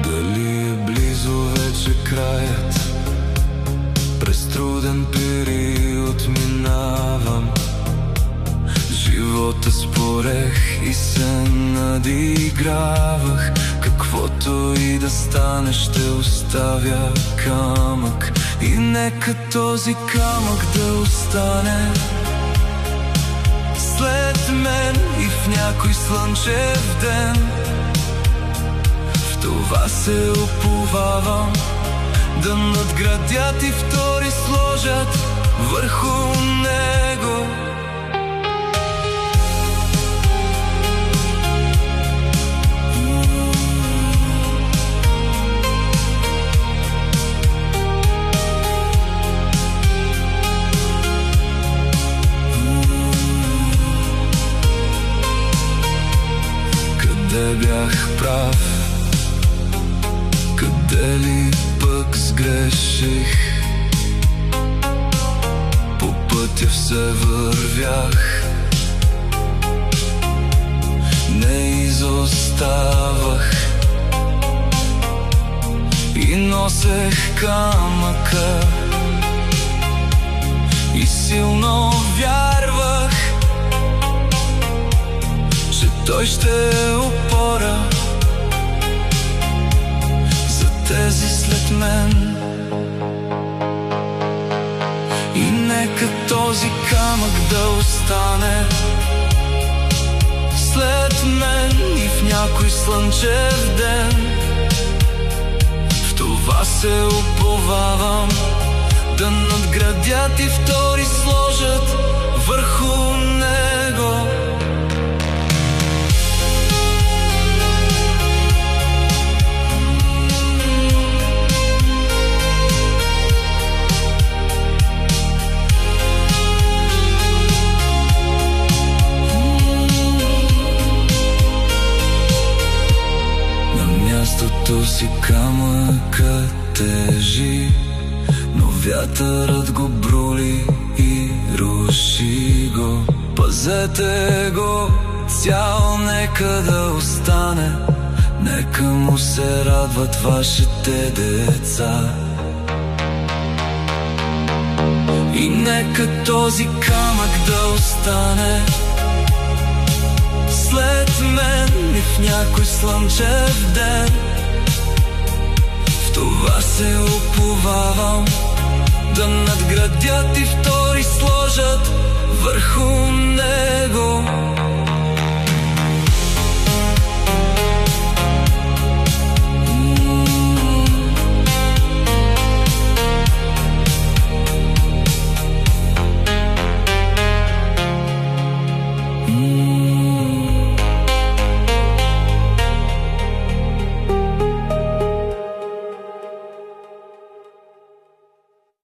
Дали е близо вече краят? През труден период минавам. Живота спорех и се надигравах. Каквото и да стане, ще оставя камък. И нека този камък да остане след мен и в някой слънчев ден. В това се уповавам, да надградят и втори сложат върху него. Къде бях прав? Къде ли пък сгреших? По пътя все вървях, не изоставах и носех камъка. И силно вярвах, че той ще е опора за тези след мен. И нека този камък да остане след мен и в някой слънчев ден. В това се уповавам, да надградят и втори сложат върху него. Мястото си камъкът тежи, но вятърът го брули и руши го. Пазете го цял, нека да остане, нека му се радват вашите деца. И нека този камък да остане след мен и в някой слънчев ден. В това се уповавам, да надградят и втори сложат върху него.